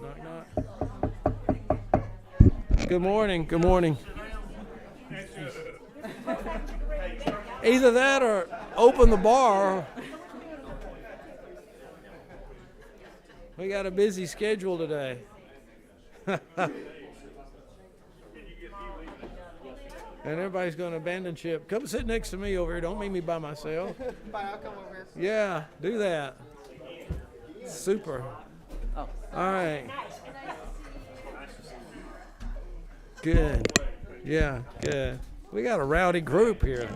Knock, knock. Good morning. Good morning. Either that or open the bar. We got a busy schedule today. And everybody's going to abandon ship. Come sit next to me over here. Don't leave me by myself. I'll come over here. Yeah, do that. Super. Oh. All right. Good. Yeah, good. We got a rowdy group here.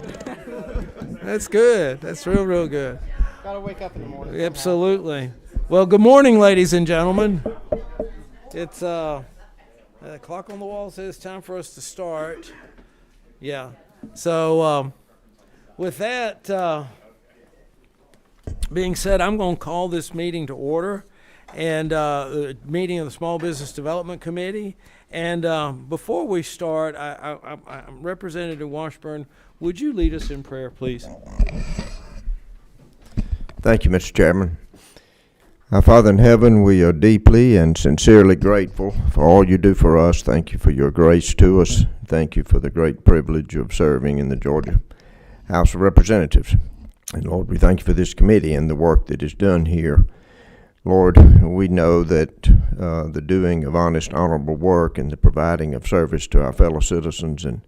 That's good. That's real, real good. Gotta wake up in the morning. Absolutely. Well, good morning, ladies and gentlemen. It's the clock on the wall says time for us to start. Yeah. So with that being said, I'm going to call this meeting to order, and the meeting of the Small Business Development Committee. And before we start, I'm Representative Washburn. Would you lead us in prayer, please? Thank you, Mr. Chairman. Our Father in heaven, we are deeply and sincerely grateful for all you do for us. Thank you for your grace to us. Thank you for the great privilege of serving in the Georgia House of Representatives. And Lord, we thank you for this committee and the work that is done here. Lord, we know that the doing of honest, honorable work and the providing of service to our fellow citizens and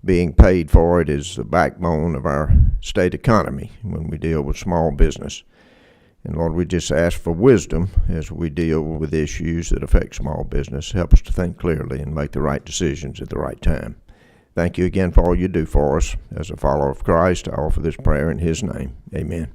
being paid for it is the backbone of our state economy when we deal with small business. And Lord, we just ask for wisdom as we deal with issues that affect small business. Help us to think clearly and make the right decisions at the right time. Thank you again for all you do for us. As a follower of Christ, I offer this prayer in his name. Amen.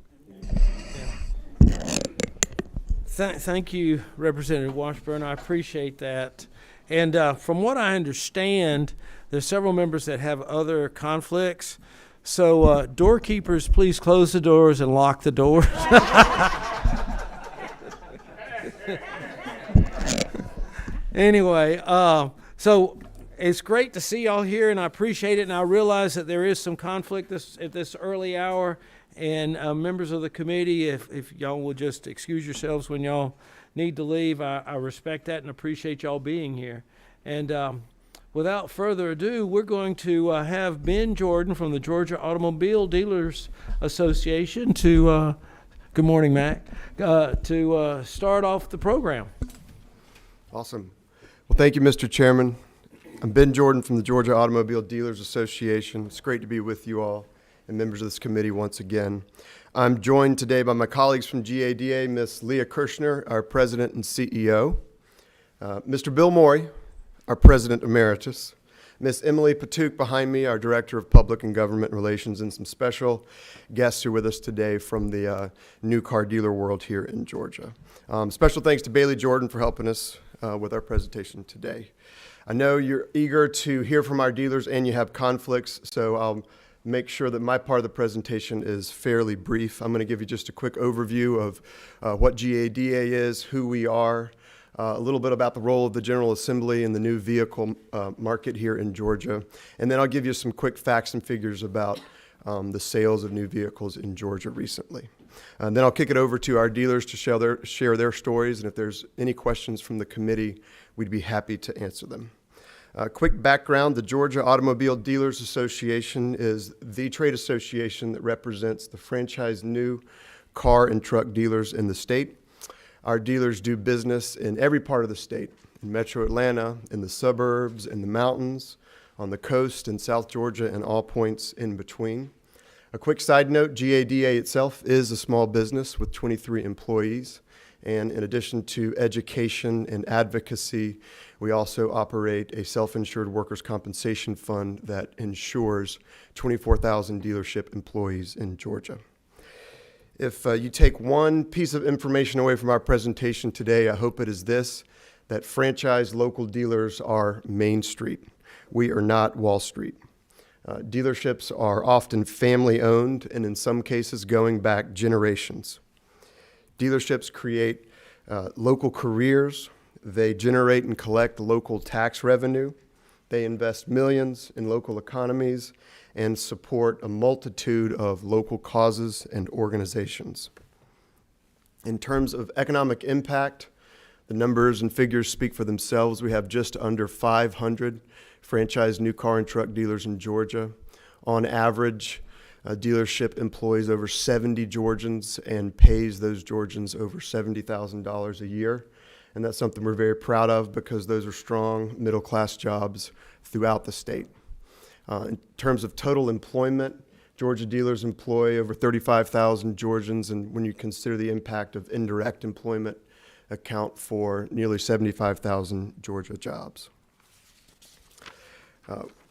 Thank you, Representative Washburn. I appreciate that. And from what I understand, there's several members that have other conflicts. So doorkeepers, please close the doors and lock the doors. Anyway, so it's great to see y'all here, and I appreciate it. And I realize that there is some conflict at this early hour. And members of the committee, if y'all will just excuse yourselves when y'all need to leave, I respect that and appreciate y'all being here. And without further ado, we're going to have Ben Jordan from the Georgia Automobile Dealers Association to, good morning, Mac, to start off the program. Awesome. Well, thank you, Mr. Chairman. I'm Ben Jordan from the Georgia Automobile Dealers Association. It's great to be with you all and members of this committee once again. I'm joined today by my colleagues from GADA, Ms. Leah Kirshner, our President and CEO, Mr. Bill Morey, our President Emeritus, Ms. Emily Patuk behind me, our Director of Public and Government Relations, and some special guests who are with us today from the new car dealer world here in Georgia. Special thanks to Bailey Jordan for helping us with our presentation today. I know you're eager to hear from our dealers and you have conflicts, so I'll make sure that my part of the presentation is fairly brief. I'm going to give you just a quick overview of what GADA is, who we are, a little bit about the role of the General Assembly in the new vehicle market here in Georgia, and then I'll give you some quick facts and figures about the sales of new vehicles in Georgia recently. And then I'll kick it over to our dealers to share their stories, and if there's any questions from the committee, we'd be happy to answer them. Quick background, the Georgia Automobile Dealers Association is the trade association that represents the franchised new car and truck dealers in the state. Our dealers do business in every part of the state, in Metro Atlanta, in the suburbs, in the mountains, on the coast, in South Georgia, and all points in between. A quick side note, GADA itself is a small business with 23 employees. And in addition to education and advocacy, we also operate a self-insured workers' compensation fund that insures 24,000 dealership employees in Georgia. If you take one piece of information away from our presentation today, I hope it is this, that franchised local dealers are Main Street. We are not Wall Street. Dealerships are often family-owned and in some cases going back generations. Dealerships create local careers. They generate and collect local tax revenue. They invest millions in local economies and support a multitude of local causes and organizations. In terms of economic impact, The numbers and figures speak for themselves. We have just under 500 franchise new car and truck dealers in Georgia. On average, a dealership employs over 70 Georgians and pays those Georgians over $70,000 a year. And that's something we're very proud of because those are strong middle-class jobs throughout the state. In terms of total employment, Georgia dealers employ over 35,000 Georgians, and when you consider the impact of indirect employment, account for nearly 75,000 Georgia jobs.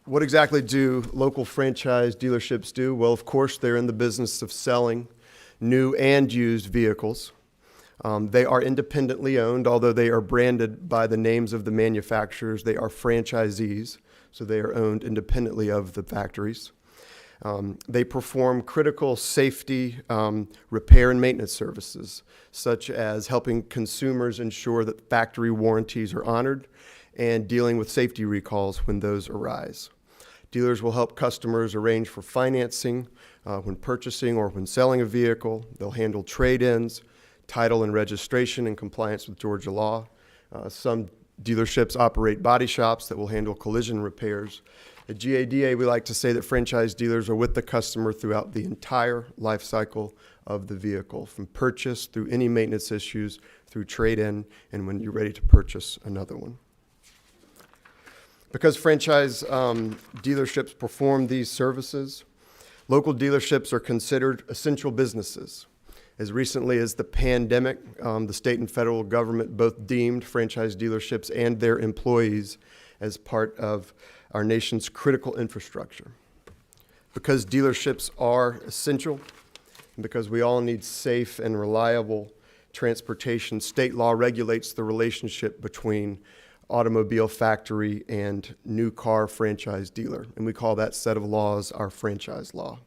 What exactly do local franchise dealerships do? Well, of course, they're in the business of selling new and used vehicles. They are independently owned, although they are branded by the names of the manufacturers. They are franchisees, so they are owned independently of the factories. They perform critical safety, repair, and maintenance services, such as helping consumers ensure that factory warranties are honored and dealing with safety recalls when those arise. Dealers will help customers arrange for financing when purchasing or when selling a vehicle. They'll handle trade-ins, title and registration in compliance with Georgia law. Some dealerships operate body shops that will handle collision repairs. At GADA, we like to say that franchise dealers are with the customer throughout the entire life cycle of the vehicle, from purchase through any maintenance issues, through trade-in, and when you're ready to purchase another one. Because franchise dealerships perform these services, local dealerships are considered essential businesses. As recently as the pandemic, the state and federal government both deemed franchise dealerships and their employees as part of our nation's critical infrastructure. Because dealerships are essential, and because we all need safe and reliable transportation, state law regulates the relationship between automobile factory and new car franchise dealer, and we call that set of laws our franchise law.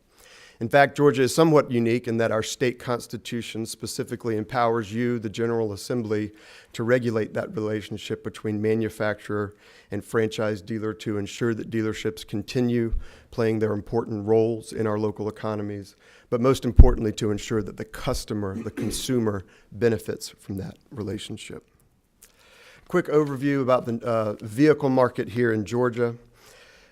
In fact, Georgia is somewhat unique in that our state constitution specifically empowers you, the General Assembly, to regulate that relationship between manufacturer and franchise dealer to ensure that dealerships continue playing their important roles in our local economies, but most importantly, to ensure that the customer, the consumer, benefits from that relationship. Quick overview about the vehicle market here in Georgia.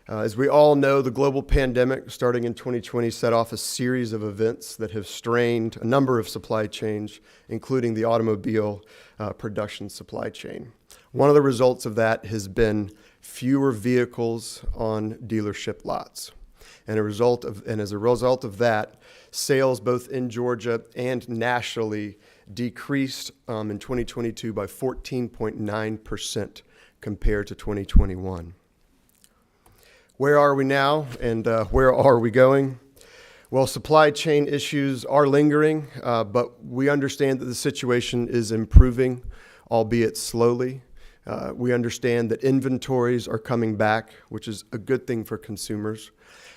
As we all know, the global pandemic starting in 2020 set off a series of events that have strained a number of supply chains, including the automobile production supply chain. One of the results of that has been fewer vehicles on dealership lots. And as a result of that, sales both in Georgia and nationally decreased in 2022 by 14.9% compared to 2021. Where are we now, and where are we going? Well, supply chain issues are lingering, but we understand that the situation is improving, albeit slowly. We understand that inventories are coming back, which is a good thing for consumers.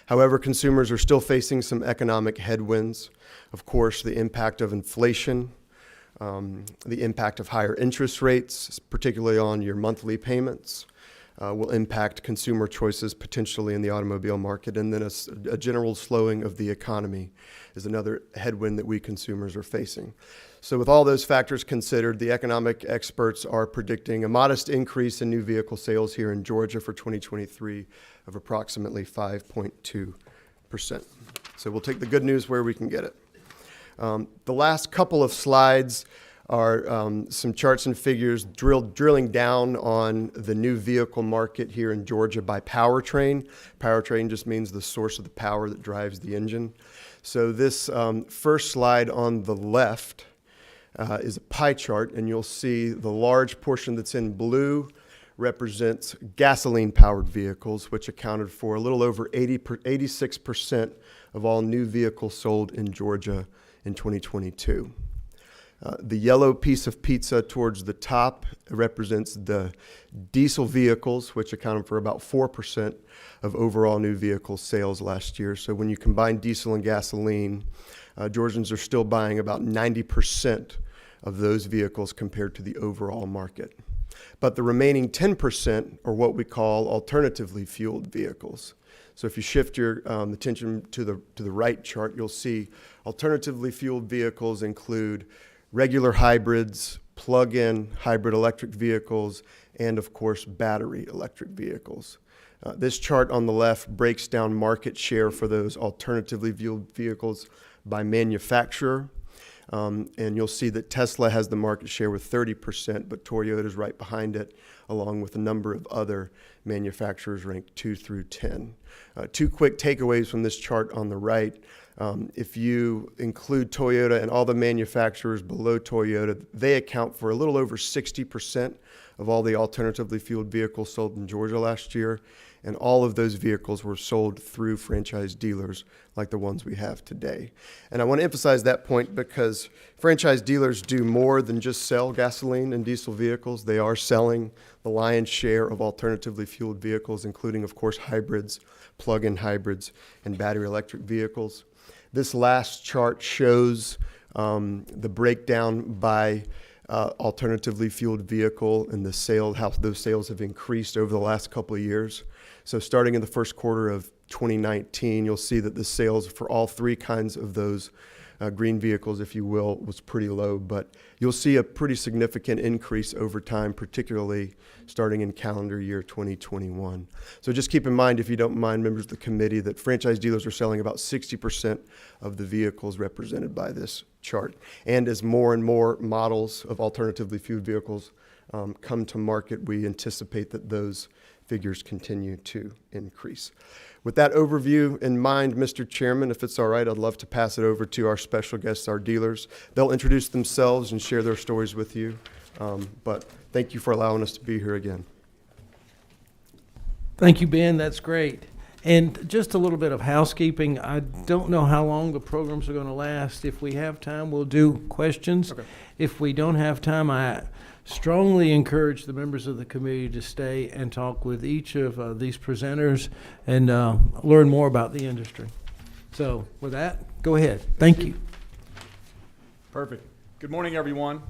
However, consumers are still facing some economic headwinds. Of course, the impact of inflation, the impact of higher interest rates, particularly on your monthly payments, will impact consumer choices potentially in the automobile market. And then a general slowing of the economy is another headwind that we consumers are facing. So with all those factors considered, the economic experts are predicting a modest increase in new vehicle sales here in Georgia for 2023 of approximately 5.2%. So we'll take the good news where we can get it. The last couple of slides are some charts and figures drilling down on the new vehicle market here in Georgia by powertrain. Powertrain just means the source of the power that drives the engine. So this first slide on the left is a pie chart, and you'll see the large portion that's in blue represents gasoline-powered vehicles, which accounted for a little over 86% of all new vehicles sold in Georgia in 2022. The yellow piece of pizza towards the top represents the diesel vehicles, which accounted for about 4% of overall new vehicle sales last year. So when you combine diesel and gasoline, Georgians are still buying about 90% of those vehicles compared to the overall market. But the remaining 10% are what we call alternatively fueled vehicles. So if you shift your attention to the right chart, you'll see alternatively fueled vehicles include regular hybrids, plug-in hybrid electric vehicles, and of course, battery electric vehicles. This chart on the left breaks down market share for those alternatively fueled vehicles by manufacturer. And you'll see that Tesla has the market share with 30%, but Toyota is right behind it, along with a number of other manufacturers ranked 2 through 10. Two quick takeaways from this chart on the right. If you include Toyota and all the manufacturers below Toyota, they account for a little over 60% of all the alternatively fueled vehicles sold in Georgia last year. And all of those vehicles were sold through franchise dealers like the ones we have today. And I want to emphasize that point because franchise dealers do more than just sell gasoline and diesel vehicles. They are selling the lion's share of alternatively fueled vehicles, including, of course, hybrids, plug-in hybrids, and battery electric vehicles. This last chart shows the breakdown by alternatively fueled vehicle and the sale, how those sales have increased over the last couple of years. So starting in the first quarter of 2019, you'll see that the sales for all three kinds of those green vehicles, if you will, was pretty low, but you'll see a pretty significant increase over time, particularly starting in calendar year 2021. So just keep in mind, if you don't mind, members of the committee, that franchise dealers are selling about 60% of the vehicles represented by this chart. And as more and more models of alternatively fueled vehicles come to market, we anticipate that those figures continue to increase. With that overview in mind, Mr. Chairman, if it's all right, I'd love to pass it over to our special guests, our dealers. They'll introduce themselves and share their stories with you. But thank you for allowing us to be here again. Thank you, Ben. That's great. And just a little bit of housekeeping. I don't know how long the programs are going to last. If we have time, we'll do questions. Okay. If we don't have time, I strongly encourage the members of the committee to stay and talk with each of these presenters and learn more about the industry. So with that, go ahead. Thank you. Perfect. Good morning, everyone.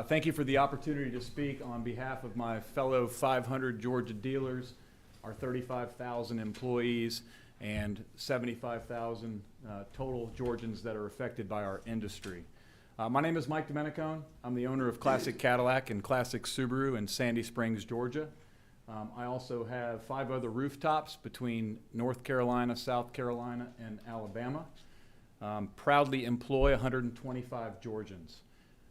Thank you for the opportunity to speak on behalf of my fellow 500 Georgia dealers, our 35,000 employees, and 75,000 total Georgians that are affected by our industry. My name is Mike Domenicone. I'm the owner of Classic Cadillac and Classic Subaru in Sandy Springs, Georgia. I also have 5 other rooftops between North Carolina, South Carolina, and Alabama. Proudly employ 125 Georgians.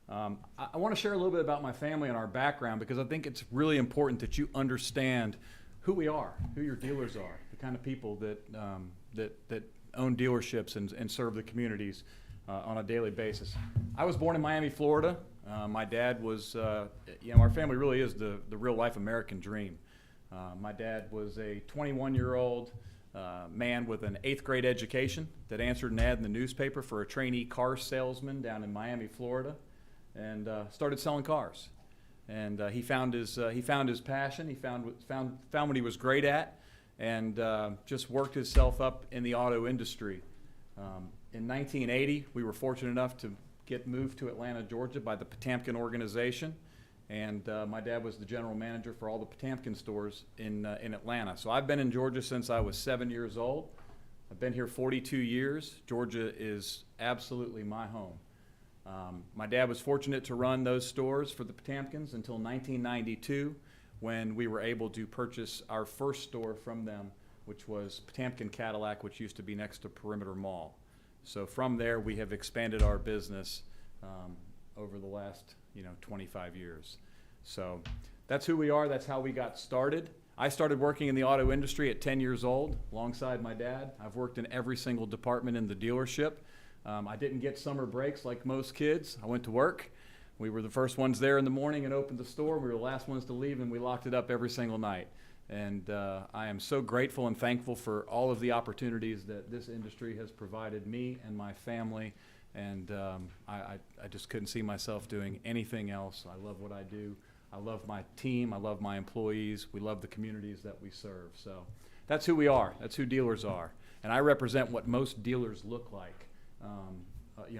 I want to share a little bit about my family and our background because I think it's really important that you understand who we are, who your dealers are, the kind of people that that own dealerships and serve the communities on a daily basis. I was born in Miami, Florida. My dad was, our family really is the real life American dream. My dad was a 21-year-old man with an 8th grade education that answered an ad in the newspaper for a trainee car salesman down in Miami, Florida, and started selling cars. And he found his passion. He found what he was great at, and just worked himself up in the auto industry. In 1980, we were fortunate enough to get moved to Atlanta, Georgia by the Potamkin organization, and my dad was the general manager for all the Potamkin stores in Atlanta. So I've been in Georgia since I was 7 years old. I've been here 42 years. Georgia is absolutely my home. My dad was fortunate to run those stores for the Potamkins until 1992, when we were able to purchase our first store from them, which was Potamkin Cadillac, which used to be next to Perimeter Mall. So from there, we have expanded our business over the last 25 years. So that's who we are. That's how we got started. I started working in the auto industry at 10 years old alongside my dad. I've worked in every single department in the dealership. I didn't get summer breaks like most kids. I went to work. We were the first ones there in the morning and opened the store. We were the last ones to leave, and we locked it up every single night. And I am so grateful and thankful for all of the opportunities that this industry has provided me and my family. And I just couldn't see myself doing anything else. I love what I do. I love my team. I love my employees. We love the communities that we serve. So that's who we are. That's who dealers are. And I represent what most dealers look like,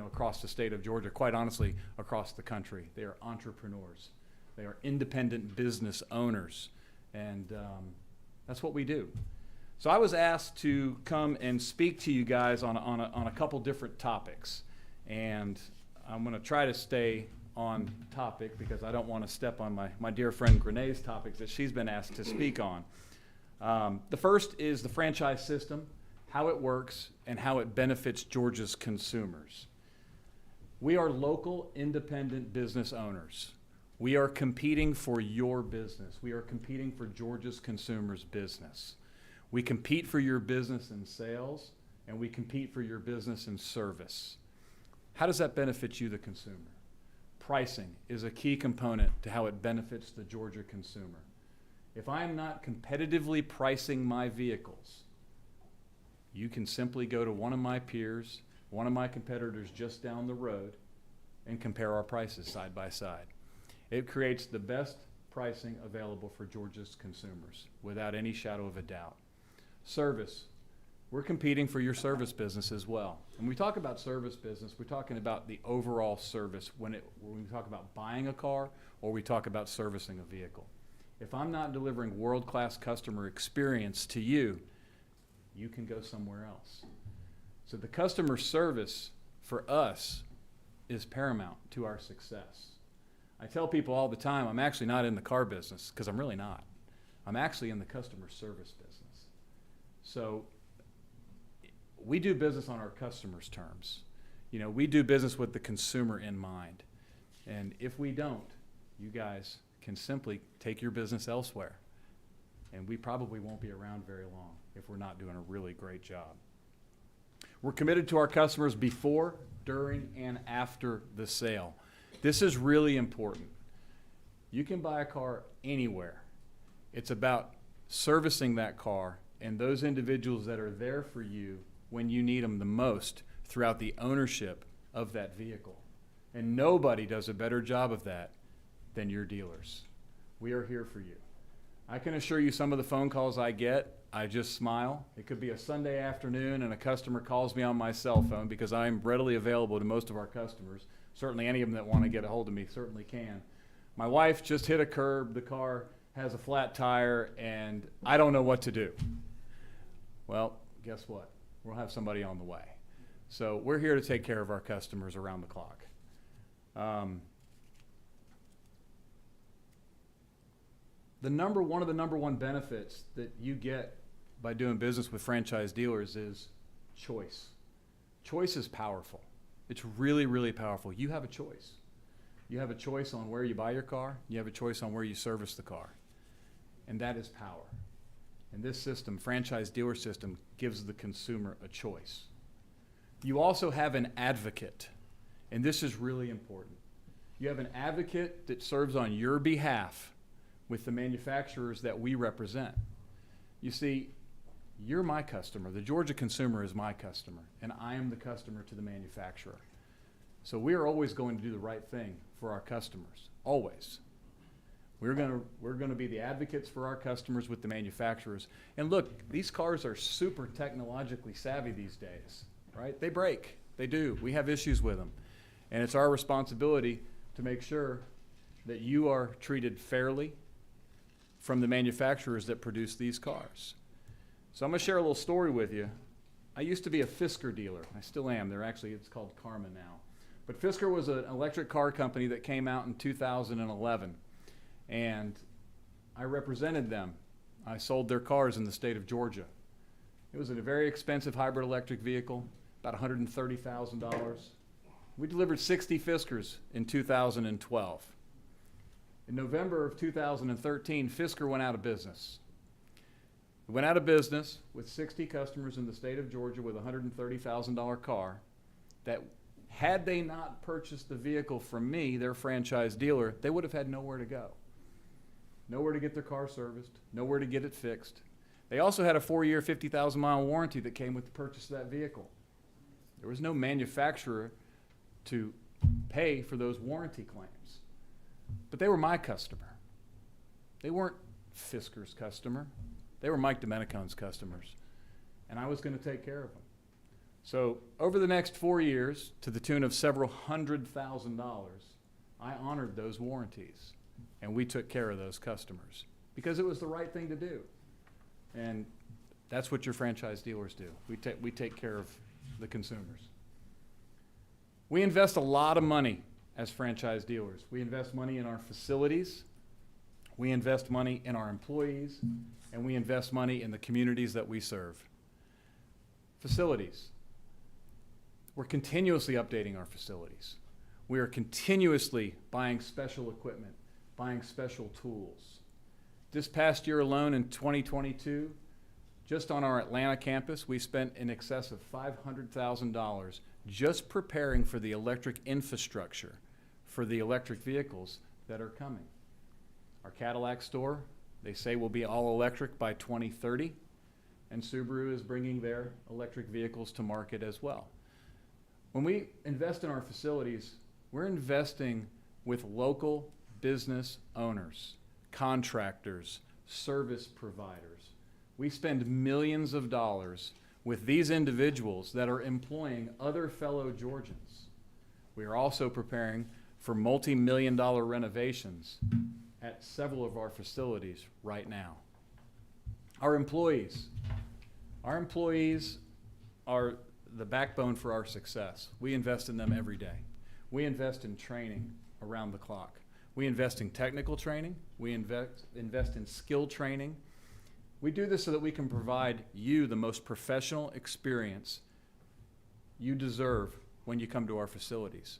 across the state of Georgia, quite honestly, across the country. They are entrepreneurs. They are independent business owners. And that's what we do. So I was asked to come and speak to you guys on a couple different topics. And I'm going to try to stay on topic because I don't want to step on my dear friend Grenee's topics that she's been asked to speak on. The first is the franchise system, how it works, and how it benefits Georgia's consumers. We are local, independent business owners. We are competing for your business. We are competing for Georgia's consumers' business. We compete for your business in sales, and we compete for your business in service. How does that benefit you, the consumer? Pricing is a key component to how it benefits the Georgia consumer. If I am not competitively pricing my vehicles, you can simply go to one of my peers, one of my competitors just down the road, and compare our prices side by side. It creates the best pricing available for Georgia's consumers, without any shadow of a doubt. Service. We're competing for your service business as well. When we talk about service business, we're talking about the overall service when we talk about buying a car or we talk about servicing a vehicle. If I'm not delivering world-class customer experience to you, you can go somewhere else. So the customer service for us is paramount to our success. I tell people all the time, I'm actually not in the car business, because I'm really not. I'm actually in the customer service business. So we do business on our customers' terms. You know, we do business with the consumer in mind. And if we don't, you guys can simply take your business elsewhere. And we probably won't be around very long if we're not doing a really great job. We're committed to our customers before, during, and after the sale. This is really important. You can buy a car anywhere. It's about servicing that car and those individuals that are there for you when you need them the most throughout the ownership of that vehicle. And nobody does a better job of that than your dealers. We are here for you. I can assure you some of the phone calls I get, I just smile. It could be a Sunday afternoon and a customer calls me on my cell phone because I'm readily available to most of our customers. Certainly any of them that want to get a hold of me certainly can. My wife just hit a curb, the car has a flat tire, and I don't know what to do. Well, guess what? We'll have somebody on the way. So we're here to take care of our customers around the clock. One of the number one benefits that you get by doing business with franchise dealers is choice. Choice is powerful. It's really, really powerful. You have a choice. You have a choice on where you buy your car. You have a choice on where you service the car. And that is power. And this system, franchise dealer system, gives the consumer a choice. You also have an advocate. And this is really important. You have an advocate that serves on your behalf with the manufacturers that we represent. You see, you're my customer. The Georgia consumer is my customer, and I am the customer to the manufacturer. So we are always going to do the right thing for our customers, always. We're going to be the advocates for our customers with the manufacturers. And look, these cars are super technologically savvy these days, right? They break. They do. We have issues with them. And it's our responsibility to make sure that you are treated fairly from the manufacturers that produce these cars. So I'm going to share a little story with you. I used to be a Fisker dealer. I still am. It's called Karma now. But Fisker was an electric car company that came out in 2011. And I represented them. I sold their cars in the state of Georgia. It was a very expensive hybrid electric vehicle, about $130,000. We delivered 60 Fiskers in 2012. In November of 2013, Fisker went out of business. It went out of business with 60 customers in the state of Georgia with a $130,000 car that, had they not purchased the vehicle from me, their franchise dealer, they would have had nowhere to go. Nowhere to get their car serviced, nowhere to get it fixed. They also had a 4-year, 50,000-mile warranty that came with the purchase of that vehicle. There was no manufacturer to pay for those warranty claims. But they were my customer. They weren't Fisker's customer. They were Mike Domenicone's customers. And I was going to take care of them. So over the next 4 years, to the tune of several $100,000, I honored those warranties. And we took care of those customers because it was the right thing to do. And that's what your franchise dealers do. We take care of the consumers. We invest a lot of money as franchise dealers. We invest money in our facilities, we invest money in our employees, and we invest money in the communities that we serve. Facilities. We're continuously updating our facilities. We are continuously buying special equipment, buying special tools. This past year alone in 2022, just on our Atlanta campus, we spent in excess of $500,000 just preparing for the electric infrastructure for the electric vehicles that are coming. Our Cadillac store, they say will be all electric by 2030, and Subaru is bringing their electric vehicles to market as well. When we invest in our facilities, we're investing with local business owners, contractors, service providers. We spend millions of dollars with these individuals that are employing other fellow Georgians. We are also preparing for multi-million-dollar renovations at several of our facilities right now. Our employees are the backbone for our success. We invest in them every day. We invest in training around the clock. We invest in technical training. We invest in skill training. We do this so that we can provide you the most professional experience you deserve when you come to our facilities.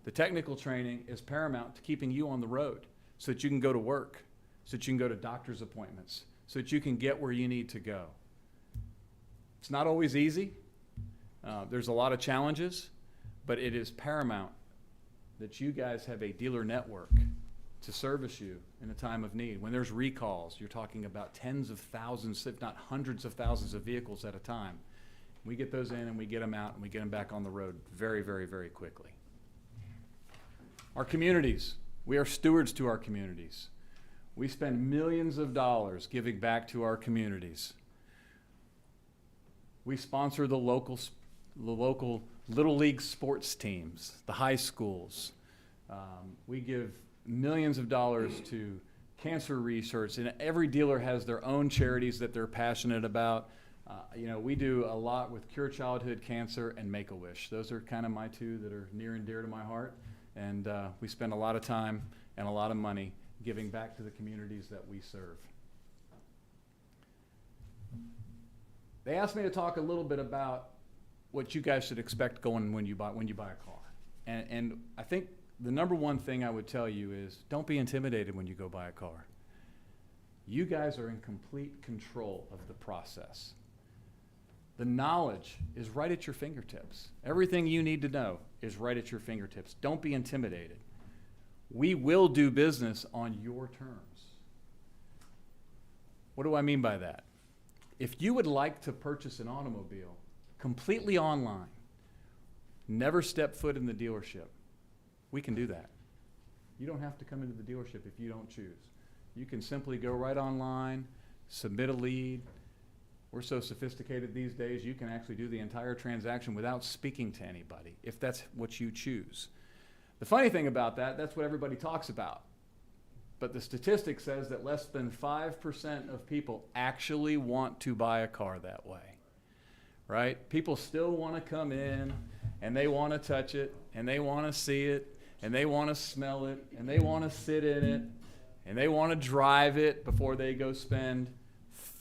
The technical training is paramount to keeping you on the road so that you can go to work, so that you can go to doctor's appointments, so that you can get where you need to go. It's not always easy. There's a lot of challenges, but it is paramount that you guys have a dealer network to service you in a time of need. When there's recalls, you're talking about tens of thousands, if not hundreds of thousands of vehicles at a time. We get those in and we get them out and we get them back on the road very, very, very quickly. Our communities, we are stewards to our communities. We spend millions of dollars giving back to our communities. We sponsor the local Little League sports teams, the high schools. We give millions of dollars to cancer research, and every dealer has their own charities that they're passionate about. We do a lot with Cure Childhood Cancer and Make-A-Wish. Those are kind of my two that are near and dear to my heart, and we spend a lot of time and a lot of money giving back to the communities that we serve. They asked me to talk a little bit about what you guys should expect going when you buy a car. And I think the number one thing I would tell you is don't be intimidated when you go buy a car. You guys are in complete control of the process. The knowledge is right at your fingertips. Everything you need to know is right at your fingertips. Don't be intimidated. We will do business on your terms. What do I mean by that? If you would like to purchase an automobile completely online, never step foot in the dealership, we can do that. You don't have to come into the dealership if you don't choose. You can simply go right online, submit a lead. We're so sophisticated these days, you can actually do the entire transaction without speaking to anybody, if that's what you choose. The funny thing about that, that's what everybody talks about. But the statistic says that less than 5% of people actually want to buy a car that way, right? People still want to come in, and they want to touch it, and they want to see it, and they want to smell it, and they want to sit in it, and they want to drive it before they go spend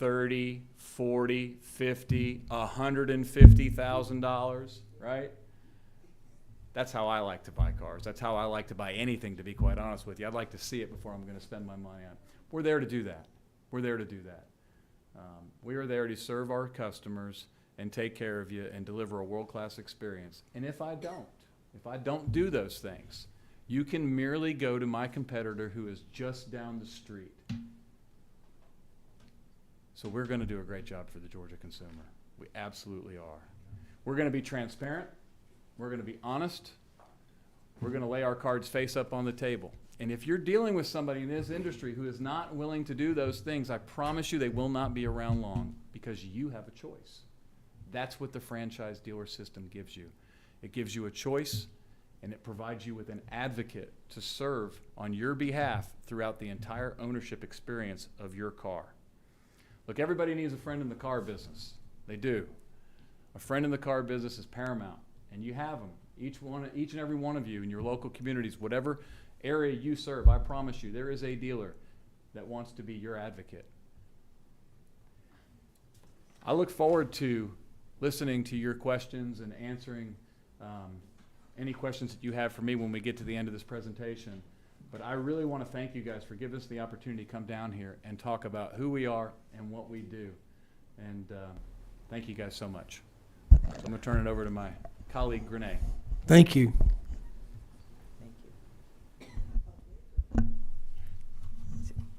$30,000, $40,000, $50,000, $150,000, right? That's how I like to buy cars. That's how I like to buy anything, to be quite honest with you. I'd like to see it before I'm going to spend my money on it. We're there to do that. We're there to do that. We are there to serve our customers and take care of you and deliver a world-class experience. And if I don't do those things, you can merely go to my competitor who is just down the street. So we're going to do a great job for the Georgia consumer. We absolutely are. We're going to be transparent. We're going to be honest. We're going to lay our cards face up on the table. And if you're dealing with somebody in this industry who is not willing to do those things, I promise you they will not be around long, because you have a choice. That's what the franchise dealer system gives you. It gives you a choice, and it provides you with an advocate to serve on your behalf throughout the entire ownership experience of your car. Look, everybody needs a friend in the car business. They do. A friend in the car business is paramount, and you have them Each and every one of you in your local communities, whatever area you serve, I promise you, there is a dealer that wants to be your advocate. I look forward to listening to your questions and answering any questions that you have for me when we get to the end of this presentation. But I really want to thank you guys for giving us the opportunity to come down here and talk about who we are and what we do. And thank you guys so much. So I'm going to turn it over to my colleague, Grenee. Thank you.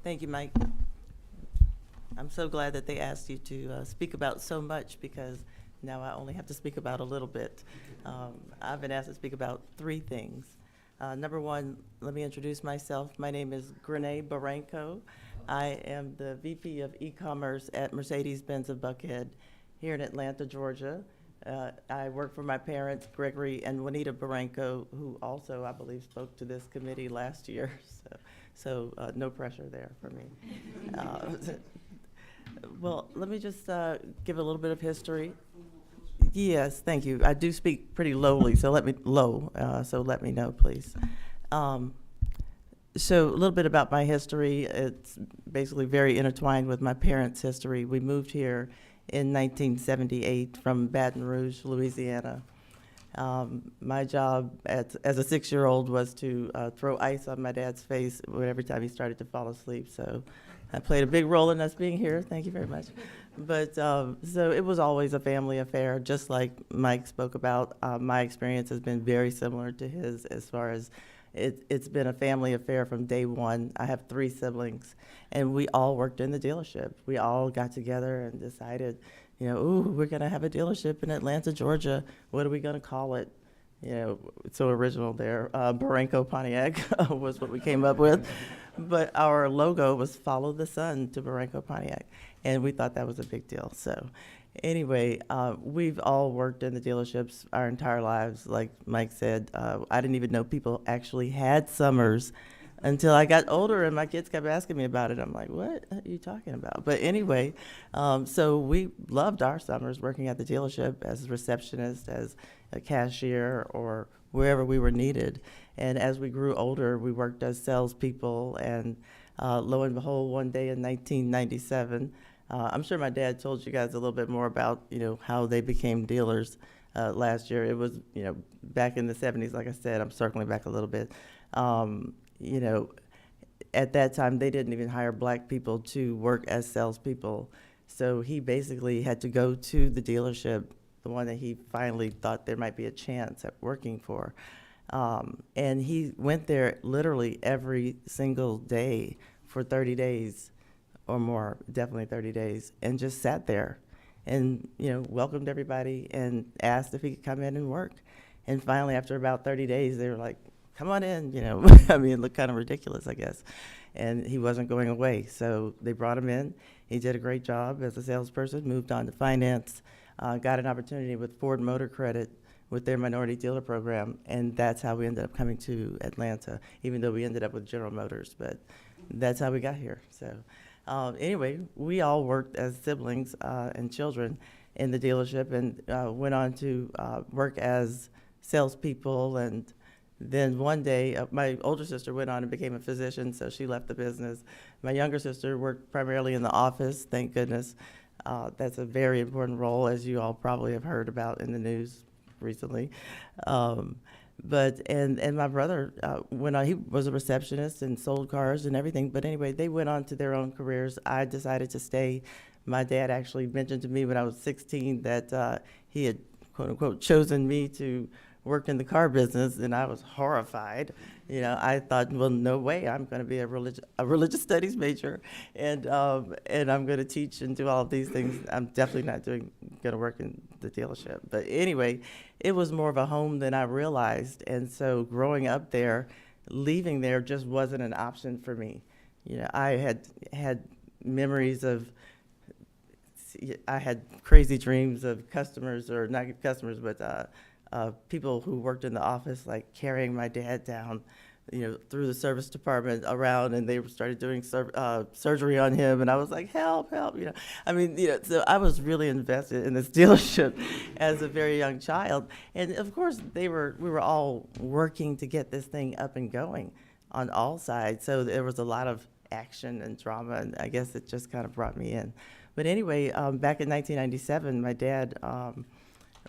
Thank you, Mike. I'm so glad that they asked you to speak about so much, because now I only have to speak about a little bit. I've been asked to speak about 3 things. Number one, let me introduce myself. My name is Grenee Barranco. I am the VP of e-commerce at Mercedes-Benz of Buckhead here in Atlanta, Georgia. I work for my parents, Gregory and Juanita Barranco, who also, I believe, spoke to this committee last year. So no pressure there for me. Well, let me just give a little bit of history. Yes, thank you. I do speak pretty lowly, so let me know, please. So a little bit about my history. It's basically very intertwined with my parents' history. We moved here in 1978 from Baton Rouge, Louisiana. My job as a 6-year-old was to throw ice on my dad's face every time he started to fall asleep. So I played a big role in us being here. Thank you very much. But so it was always a family affair, just like Mike spoke about. My experience has been very similar to his, as far as it's been a family affair from day one. I have 3 siblings, and we all worked in the dealership. We all got together and decided, ooh, we're going to have a dealership in Atlanta, Georgia. What are we going to call it? It's so original there. Barranco Pontiac was what we came up with. But our logo was Follow the Sun to Barranco Pontiac, and we thought that was a big deal. So anyway, we've all worked in the dealerships our entire lives. Like Mike said, I didn't even know people actually had summers until I got older, and my kids kept asking me about it. I'm like, what are you talking about? But anyway, so we loved our summers working at the dealership as a receptionist, as a cashier, or wherever we were needed. And as we grew older, we worked as salespeople, and lo and behold, one day in 1997, I'm sure my dad told you guys a little bit more about, how they became dealers last year. It was, back in the 70s, like I said. I'm circling back a little bit. At that time, they didn't even hire black people to work as salespeople. So he basically had to go to the dealership, the one that he finally thought there might be a chance at working for. And he went there literally every single day for 30 days or more, definitely 30 days, and just sat there and, welcomed everybody and asked if he could come in and work. And finally, after about 30 days, they were like, come on in, I mean, it looked kind of ridiculous, I guess. And he wasn't going away. So they brought him in. He did a great job as a salesperson, moved on to finance, got an opportunity with Ford Motor Credit with their minority dealer program, and that's how we ended up coming to Atlanta, even though we ended up with General Motors, but that's how we got here. So anyway, we all worked as siblings and children in the dealership, and went on to work as salespeople. And then one day, my older sister went on and became a physician, so she left the business. My younger sister worked primarily in the office, thank goodness. That's a very important role, as you all probably have heard about in the news recently. But my brother went on, he was a receptionist and sold cars and everything. But anyway, they went on to their own careers. I decided to stay. My dad actually mentioned to me when I was 16 that he had, quote unquote, chosen me to work in the car business, and I was horrified. I thought, well, no way, I'm going to be a religious studies major, and I'm going to teach and do all of these things. I'm definitely not going to work in the dealership. But anyway, it was more of a home than I realized, and so growing up there, leaving there just wasn't an option for me. I had memories of, I had crazy dreams of customers, or not customers, but people who worked in the office, like carrying my dad down through the service department around, and they started doing surgery on him, and I was like, help, I mean, so I was really invested in this dealership as a very young child, and of course we were all working to get this thing up and going on all sides, so there was a lot of action and drama, and I guess it just kind of brought me in. But anyway, back in 1997, my dad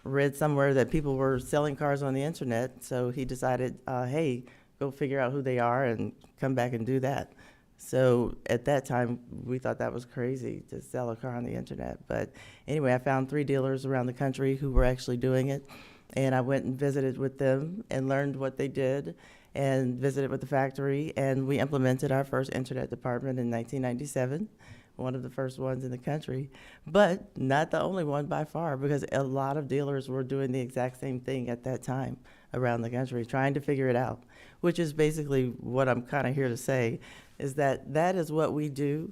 read somewhere that people were selling cars on the internet, so he decided, hey, go figure out who they are and come back and do that. So at that time, we thought that was crazy to sell a car on the internet. But anyway, I found 3 dealers around the country who were actually doing it, and I went and visited with them and learned what they did and visited with the factory, and we implemented our first internet department in 1997, one of the first ones in the country, but not the only one by far, because a lot of dealers were doing the exact same thing at that time around the country, trying to figure it out, which is basically what I'm kind of here to say, is that that is what we do.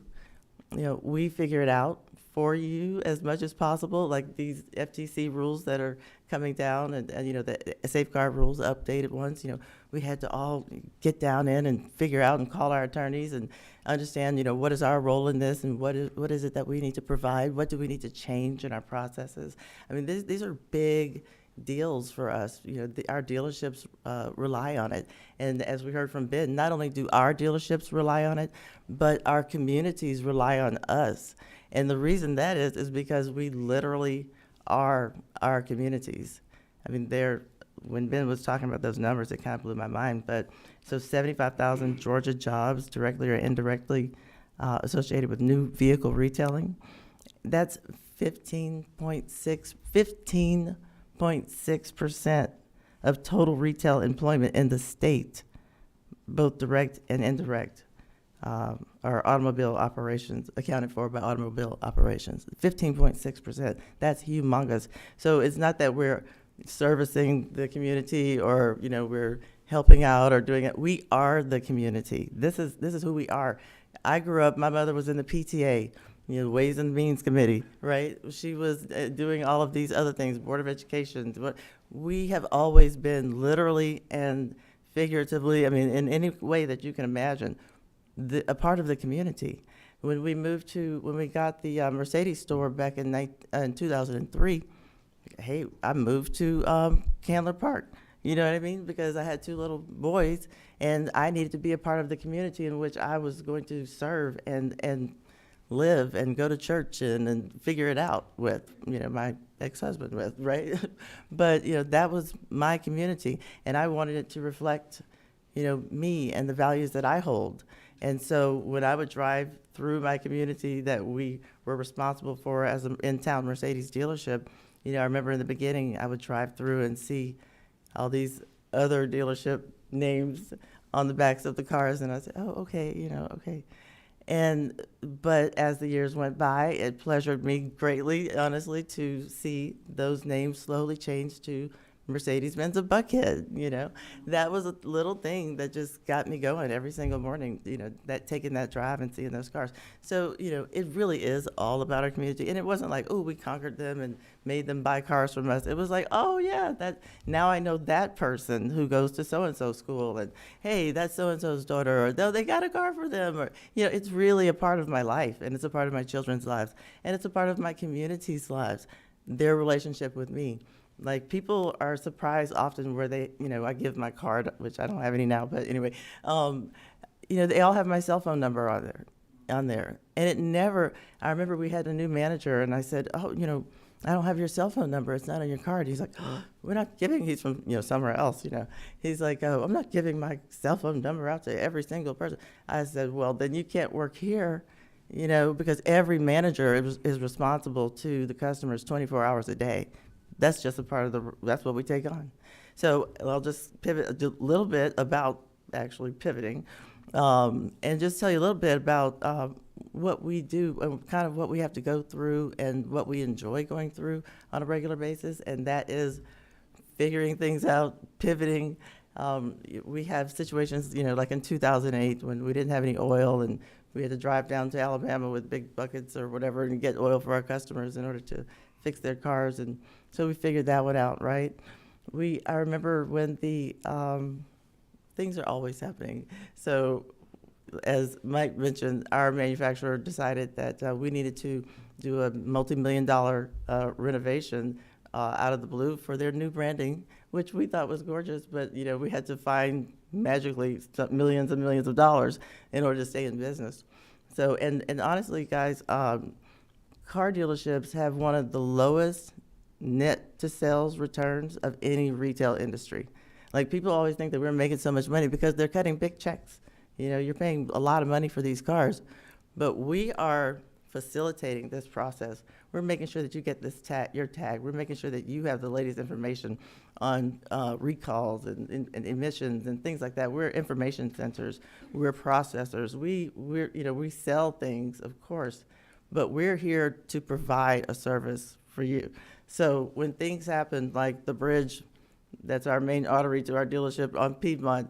We figure it out for you as much as possible, like these FTC rules that are coming down, and the safeguard rules, the updated ones. We had to all get down in and figure out and call our attorneys and understand, what is our role in this, and what is it that we need to provide? What do we need to change in our processes? I mean, these are big deals for us. Our dealerships rely on it. And as we heard from Ben, not only do our dealerships rely on it, but our communities rely on us. And the reason that is because we literally are our communities. I mean, when Ben was talking about those numbers, it kind of blew my mind. But so 75,000 Georgia jobs, directly or indirectly associated with new vehicle retailing. That's 15.6% of total retail employment in the state, both direct and indirect, are automobile operations, accounted for by automobile operations. 15.6%. That's humongous. So it's not that we're servicing the community or we're helping out or doing it. We are the community. This is who we are. I grew up. My mother was in the PTA. Ways and Means Committee, right? She was doing all of these other things, Board of Education. We have always been literally and figuratively, I mean, in any way that you can imagine, a part of the community. When we got the Mercedes store back in 2003, hey, I moved to Candler Park. You know what I mean? Because I had 2 little boys, and I needed to be a part of the community in which I was going to serve and live and go to church and figure it out with, my ex-husband with, right? But, that was my community, and I wanted it to reflect, me and the values that I hold. And so when I would drive through my community that we were responsible for as an in-town Mercedes dealership, I remember in the beginning I would drive through and see all these other dealership names on the backs of the cars, and I'd say, oh, okay, okay. But as the years went by, it pleasured me greatly, honestly, to see those names slowly change to Mercedes-Benz of Buckhead. That was a little thing that just got me going every single morning, taking that drive and seeing those cars. So, it really is all about our community. And it wasn't like, oh, we conquered them and made them buy cars from us. It was like, oh, yeah, now I know that person who goes to so-and-so school, and, hey, that's so-and-so's daughter, or they got a car for them, or, it's really a part of my life, and it's a part of my children's lives, and it's a part of my community's lives, their relationship with me. Like, people are surprised often where they, I give my card, which I don't have any now, but anyway, they all have my cell phone number on there. And it never, I remember we had a new manager, and I said, oh, I don't have your cell phone number. It's not on your card. He's like, oh, we're not giving, he's from, somewhere else, He's like, oh, I'm not giving my cell phone number out to every single person. I said, well, then you can't work here, because every manager is responsible to the customers 24 hours a day. That's just a part of that's what we take on. So I'll just pivot a little bit about actually pivoting, and just tell you a little bit about what we do and kind of what we have to go through and what we enjoy going through on a regular basis, and that is figuring things out, pivoting. We have situations, like in 2008 when we didn't have any oil and we had to drive down to Alabama with big buckets or whatever and get oil for our customers in order to fix their cars, and so we figured that one out, right? I remember when the things are always happening. So as Mike mentioned, our manufacturer decided that we needed to do a multi-million-dollar renovation out of the blue for their new branding, which we thought was gorgeous, but we had to find magically millions and millions of dollars in order to stay in business. So, and honestly, guys, car dealerships have one of the lowest net to sales returns of any retail industry. Like, people always think that we're making so much money because they're cutting big checks. You're paying a lot of money for these cars, but we are facilitating this process. We're making sure that you get this your tag. We're making sure that you have the latest information on recalls and emissions and things like that. We're information centers. We're processors. We sell things, of course, but we're here to provide a service for you. So when things happen, like the bridge, that's our main artery to our dealership on Piedmont,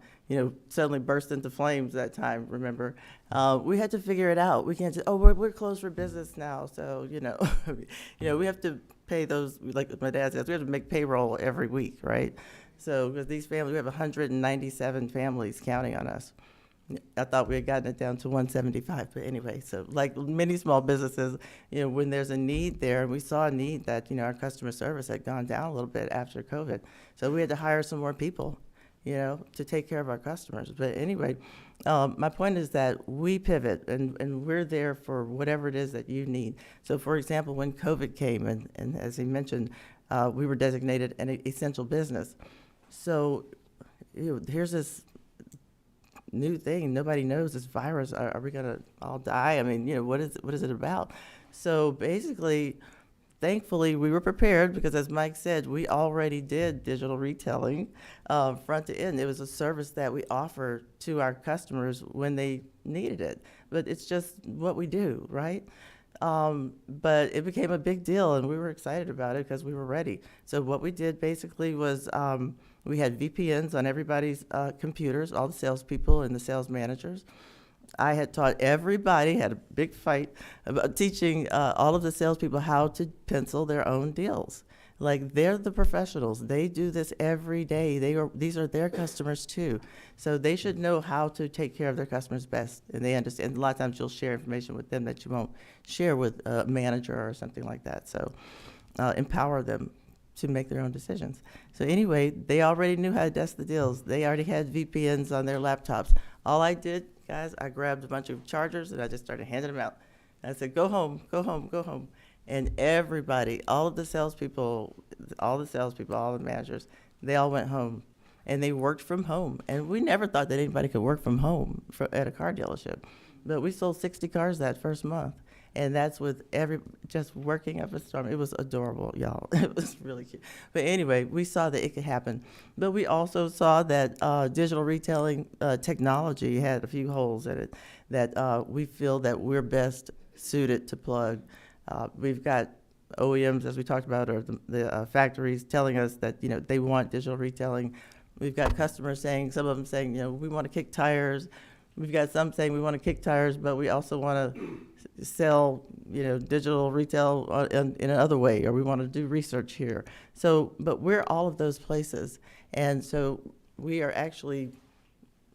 suddenly burst into flames that time, remember? We had to figure it out. We can't say, we're closed for business now. So, we have to pay those, like my dad says, we have to make payroll every week, right? So, because these families, we have 197 families counting on us. I thought we had gotten it down to 175, but anyway, so like many small businesses, when there's a need there, and we saw a need that, our customer service had gone down a little bit after COVID. So we had to hire some more people, to take care of our customers. But anyway, my point is that we pivot and we're there for whatever it is that you need. So for example, when COVID came, and as he mentioned, we were designated an essential business. So here's this new thing. Nobody knows this virus. Are we gonna all die? I mean, what is it about? So basically, thankfully, we were prepared because, as Mike said, we already did digital retailing front to end. It was a service that we offer to our customers when they needed it. But it's just what we do, right? But it became a big deal, and we were excited about it because we were ready. So what we did basically was we had VPNs on everybody's computers, all the salespeople and the sales managers. I had taught everybody, had a big fight about teaching all of the salespeople how to pencil their own deals. Like, they're the professionals. They do this every day. These are their customers too. So they should know how to take care of their customers best. And they understand. A lot of times you'll share information with them that you won't share with a manager or something like that. So empower them to make their own decisions. So anyway, they already knew how to desk the deals. They already had VPNs on their laptops. All I did, guys, I grabbed a bunch of chargers and I just started handing them out. And I said, go home, go home, go home. And everybody, all the salespeople, all the managers, they all went home. And they worked from home. And we never thought that anybody could work from home at a car dealership. But we sold 60 cars that first month. And that's with just working up a storm. It was adorable, y'all. It was really cute. But anyway, we saw that it could happen. But we also saw that digital retailing technology had a few holes in it that we feel that we're best suited to plug. We've got OEMs, as we talked about, or the factories telling us that they want digital retailing. We've got customers saying, some of them saying, we want to kick tires. We've got some saying we want to kick tires, but we also want to sell, digital retail in another way, or we want to do research here. So, but we're all of those places. And so we are actually,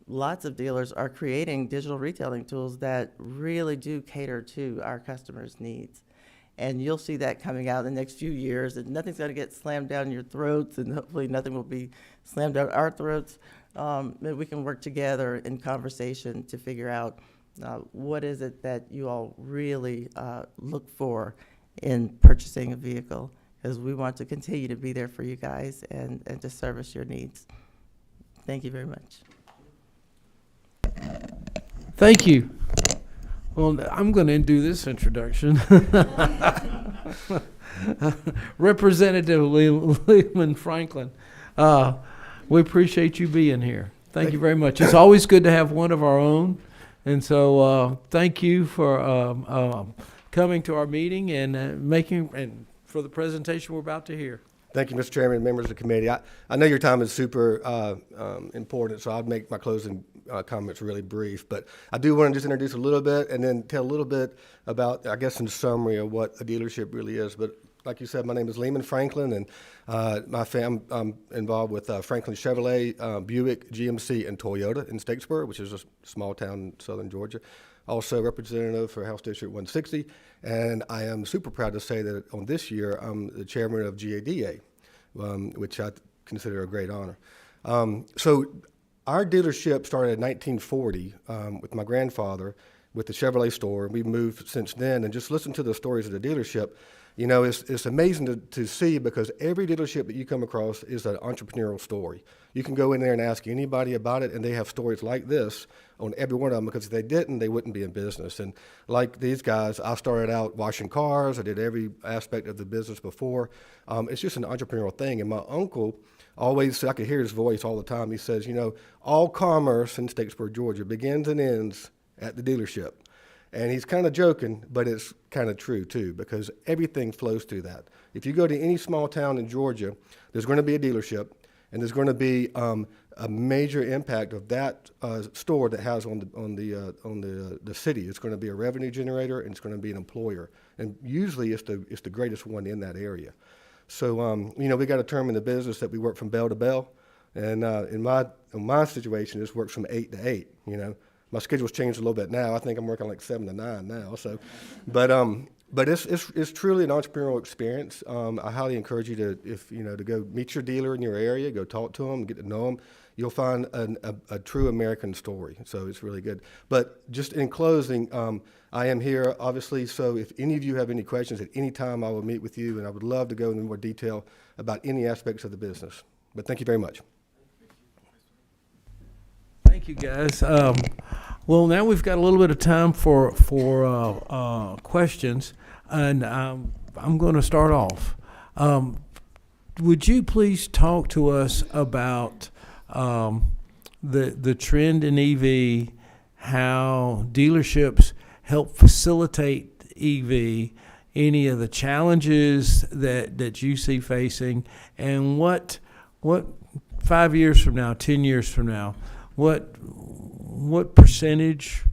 lots of dealers are creating digital retailing tools that really do cater to our customers' needs. And you'll see that coming out in the next few years, and nothing's going to get slammed down your throats, and hopefully nothing will be slammed down our throats. We can work together in conversation to figure out what is it that you all really look for in purchasing a vehicle, because we want to continue to be there for you guys and to service your needs. Thank you very much. Thank you. Well, I'm going to do this introduction. Representative Lehman Franklin, we appreciate you being here. Thank you very much. It's always good to have one of our own. And so thank you for coming to our meeting and and for the presentation we're about to hear. Thank you, Mr. Chairman, members of the committee. I know your time is super important, so I'll make my closing comments really brief. But I do want to just introduce a little bit and then tell a little bit about, I guess, in summary of what a dealership really is. But like you said, my name is Lehman Franklin, and I'm involved with Franklin Chevrolet, Buick, GMC, and Toyota in Statesboro, which is a small town in southern Georgia. Also representative for House District 160, and I am super proud to say that on this year I'm the chairman of GADA, which I consider a great honor. So our dealership started in 1940 with my grandfather with the Chevrolet store, and we've moved since then. And just listen to the stories of the dealership. You know, it's amazing to see, because every dealership that you come across is an entrepreneurial story. You can go in there and ask anybody about it, and they have stories like this on every one of them, because if they didn't, they wouldn't be in business. And like these guys, I started out washing cars. I did every aspect of the business before. It's just an entrepreneurial thing. And my uncle always said, I could hear his voice all the time. He says, you know, all commerce in Statesboro, Georgia begins and ends at the dealership. And he's kind of joking, but it's kind of true too, because everything flows through that. If you go to any small town in Georgia, there's going to be a dealership, and there's going to be a major impact of that store that has on the city. It's going to be a revenue generator, and it's going to be an employer, and usually it's the greatest one in that area. So you know, we got a term in the business that we work from bell to bell, and in my situation, this works from 8 to 8. You know. My schedule's changed a little bit now. I think I'm working like 7 to 9 now. So, but it's truly an entrepreneurial experience. I highly encourage you to go meet your dealer in your area, go talk to them, get to know them. You'll find a true American story. So it's really good. But just in closing, I am here obviously. So if any of you have any questions at any time, I will meet with you, and I would love to go into more detail about any aspects of the business. But thank you very much. Thank you, guys. Well, now we've got a little bit of time for questions, and I'm going to start off. Would you please talk to us about the trend in EV, how dealerships help facilitate EV, any of the challenges that you see facing, and what 5 years from now, 10 years from now, what percentage,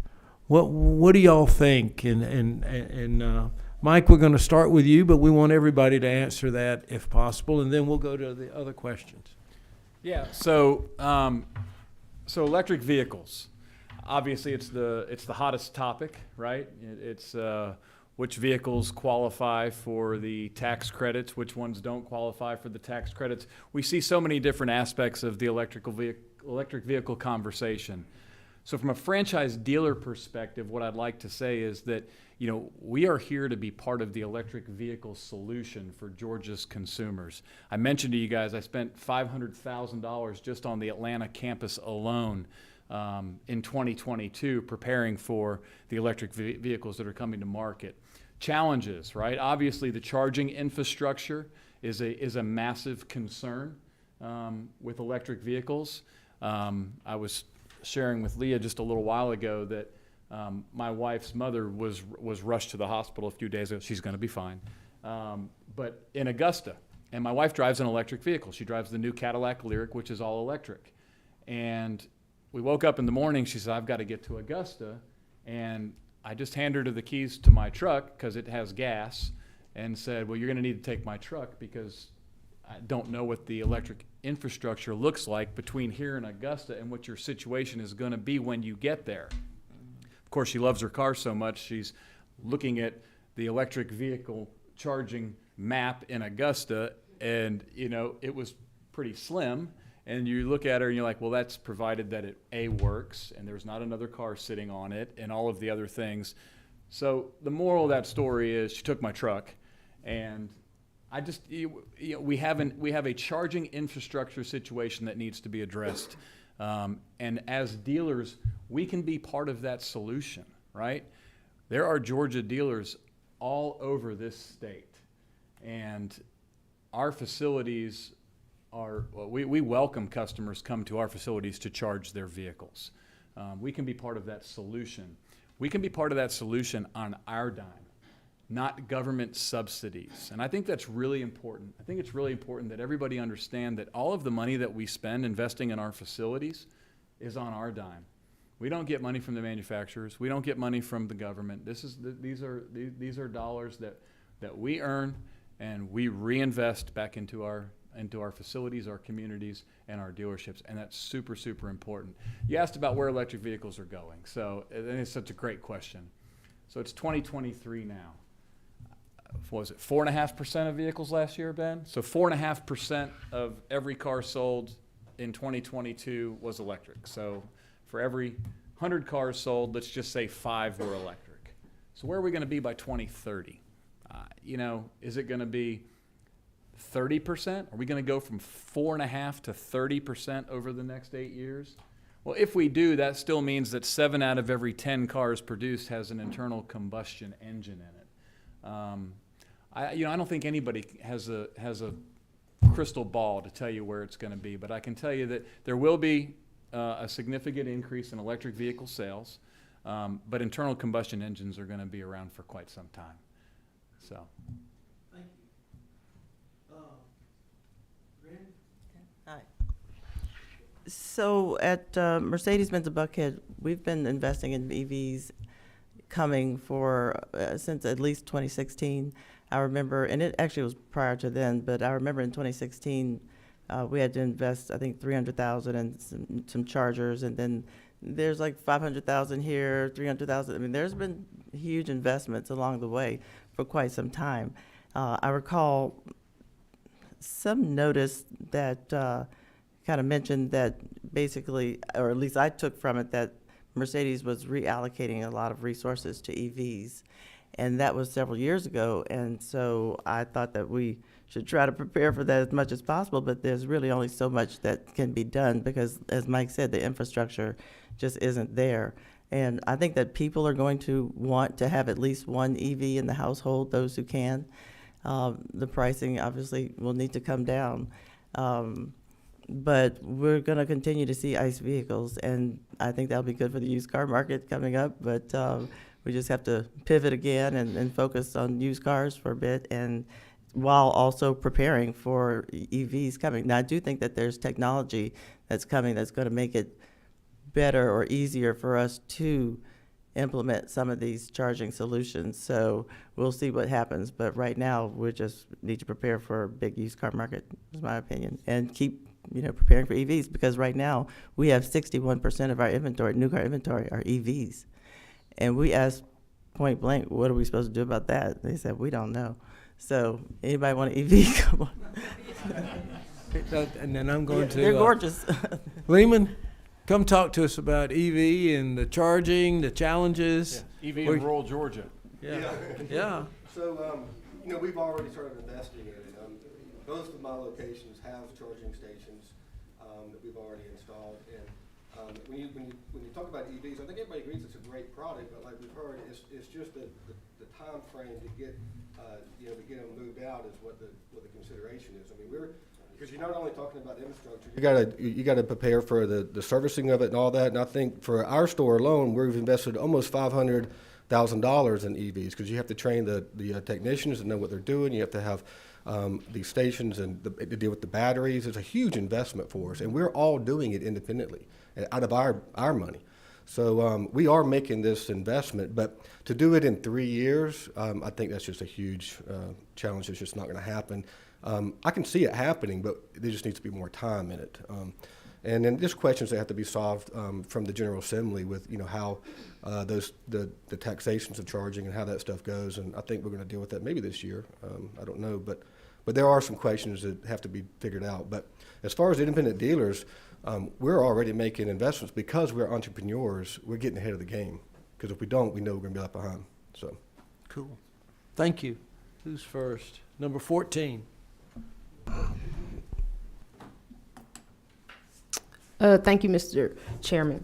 what do y'all think? And Mike, we're going to start with you, but we want everybody to answer that if possible, and then we'll go to the other questions. Yeah. So electric vehicles. Obviously, it's the hottest topic, right? It's which vehicles qualify for the tax credits, which ones don't qualify for the tax credits. We see so many different aspects of the electric vehicle conversation. So from a franchise dealer perspective, what I'd like to say is that, you know, we are here to be part of the electric vehicle solution for Georgia's consumers. I mentioned to you guys, I spent $500,000 just on the Atlanta campus alone in 2022 preparing for the electric vehicles that are coming to market. Challenges, right? Obviously, the charging infrastructure is a massive concern with electric vehicles. I was sharing with Leah just a little while ago that my wife's mother was rushed to the hospital a few days ago. She's going to be fine. But in Augusta, and my wife drives an electric vehicle. She drives the new Cadillac Lyriq, which is all electric. And we woke up in the morning. She said, I've got to get to Augusta. And I just handed her the keys to my truck because it has gas and said, well, you're going to need to take my truck because I don't know what the electric infrastructure looks like between here and Augusta and what your situation is going to be when you get there. Of course, she loves her car so much, she's looking at the electric vehicle charging map in Augusta, and, you know, it was pretty slim. And you look at her and you're like, well, that's provided that it works and there's not another car sitting on it and all of the other things. So the moral of that story is she took my truck, and I just, we have a charging infrastructure situation that needs to be addressed. And as dealers, we can be part of that solution, right? There are Georgia dealers all over this state, and our facilities we welcome customers come to our facilities to charge their vehicles. We can be part of that solution. We can be part of that solution on our dime, not government subsidies. And I think that's really important. I think it's really important that everybody understand that all of the money that we spend investing in our facilities is on our dime. We don't get money from the manufacturers. We don't get money from the government. These are dollars that we earn and we reinvest back into our facilities, our communities, and our dealerships, and that's super, super important. You asked about where electric vehicles are going, so and it's such a great question. So it's 2023 now. What was it, 4.5% of vehicles last year, Ben? So 4.5% of every car sold in 2022 was electric. So for every 100 cars sold, let's just say 5 were electric. So where are we going to be by 2030? Is it going to be 30%? Are we going to go from 4.5% to 30% over the next 8 years? Well, if we do, that still means that 7 out of every 10 cars produced has an internal combustion engine in it. I don't think anybody has a crystal ball to tell you where it's going to be, but I can tell you that there will be a significant increase in electric vehicle sales, but internal combustion engines are going to be around for quite some time. So. Thank you. Randy? Hi. So at Mercedes-Benz of Buckhead, we've been investing in EVs coming for since at least 2016. I remember, and it actually was prior to then, but I remember in 2016 we had to invest, I think, $300,000 in some chargers, and then there's like $500,000 here, $300,000. I mean, there's been huge investments along the way for quite some time. I recall some notice that kind of mentioned that basically, or at least I took from it, that Mercedes was reallocating a lot of resources to EVs. And that was several years ago. And so I thought that we should try to prepare for that as much as possible. But there's really only so much that can be done because, as Mike said, the infrastructure just isn't there. And I think that people are going to want to have at least one EV in the household, those who can. The pricing obviously will need to come down. But we're going to continue to see ICE vehicles, and I think that'll be good for the used car market coming up. But we just have to pivot again and focus on used cars for a bit, and while also preparing for EVs coming. Now, I do think that there's technology that's coming that's going to make it better or easier for us to implement some of these charging solutions. So we'll see what happens. But right now, we just need to prepare for a big used car market, is my opinion, and keep preparing for EVs, because right now we have 61% of our inventory, new car inventory, are EVs. And we asked point blank, what are we supposed to do about that? They said, we don't know. So anybody want an EV? Come on. And then I'm going to. They're gorgeous. Lehman, come talk to us about EV and the charging, the challenges. EV in rural Georgia. Yeah. Yeah. So, we've already started investing in it. Both of my locations have charging stations that we've already installed. And when you talk about EVs, I think everybody agrees it's a great product, but like we've heard, it's just the time frame to get to get them moved out is what the consideration is. I mean, because you're not only talking about infrastructure, you gotta prepare for the servicing of it and all that. And I think for our store alone, we've invested almost $500,000 in EVs, because you have to train the technicians to know what they're doing. You have to have these stations and to deal with the batteries. It's a huge investment for us, and we're all doing it independently out of our money. So we are making this investment, but to do it in 3 years, I think that's just a huge challenge. It's just not going to happen. I can see it happening, but there just needs to be more time in it. And then there's questions that have to be solved from the General Assembly with how the taxations of charging and how that stuff goes. And I think we're going to deal with that maybe this year. I don't know, but there are some questions that have to be figured out. But as far as independent dealers, we're already making investments because we're entrepreneurs. We're getting ahead of the game, because if we don't, we know we're going to be left behind. So, Cool. Thank you. Who's first? Number 14. Thank you, Mr. Chairman.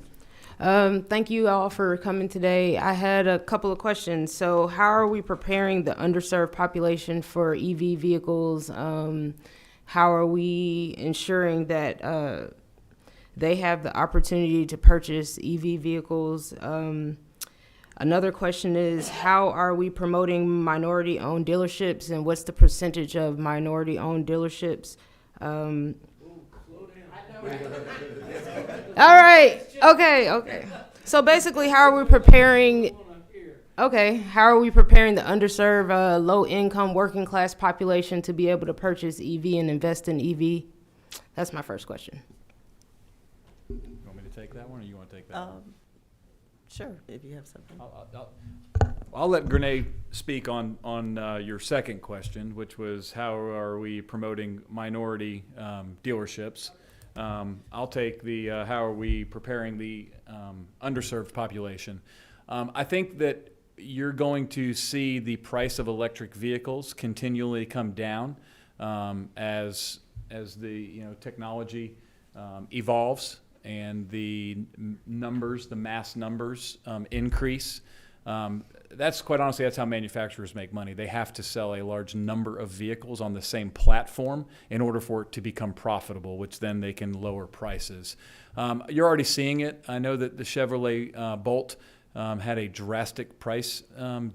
Thank you all for coming today. I had a couple of questions. So how are we preparing the underserved population for EV vehicles? How are we ensuring that they have the opportunity to purchase EV vehicles? Another question is, how are we promoting minority-owned dealerships, and what's the percentage of minority-owned dealerships? All right. Okay. So basically, how are we preparing? Okay, how are we preparing the underserved, low-income, working-class population to be able to purchase EV and invest in EV? That's my first question. You want me to take that one, or you want to take that one? Sure, if you have something. I'll let Grenade speak on your second question, which was how are we promoting minority dealerships. I'll take the how are we preparing the underserved population. I think that you're going to see the price of electric vehicles continually come down as the technology evolves and the mass numbers increase. That's quite honestly, that's how manufacturers make money. They have to sell a large number of vehicles on the same platform in order for it to become profitable, which then they can lower prices. You're already seeing it. I know that the Chevrolet Bolt had a drastic price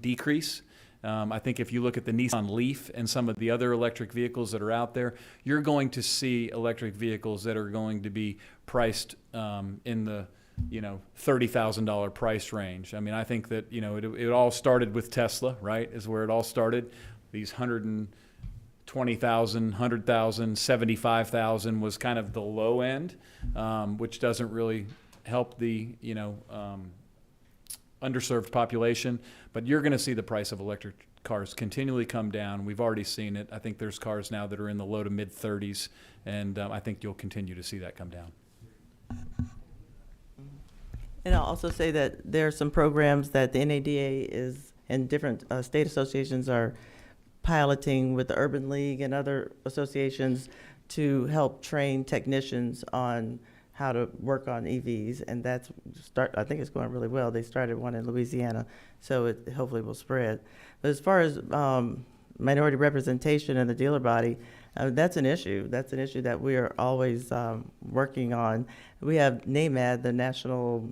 decrease. I think if you look at the Nissan Leaf and some of the other electric vehicles that are out there, you're going to see electric vehicles that are going to be priced in the $30,000 price range. I mean, I think that it all started with Tesla, right? Is where it all started. These 120,000, 100,000, 75,000 was kind of the low end, which doesn't really help the underserved population. But you're going to see the price of electric cars continually come down. We've already seen it. I think there's cars now that are in the low to mid 30s, and I think you'll continue to see that come down. And I'll also say that there are some programs that the NADA is, and different state associations are piloting with the Urban League and other associations to help train technicians on how to work on EVs, and I think it's going really well. They started one in Louisiana, so it hopefully will spread. But as far as minority representation in the dealer body, that's an issue. That's an issue that we are always working on. We have NAMAD, the National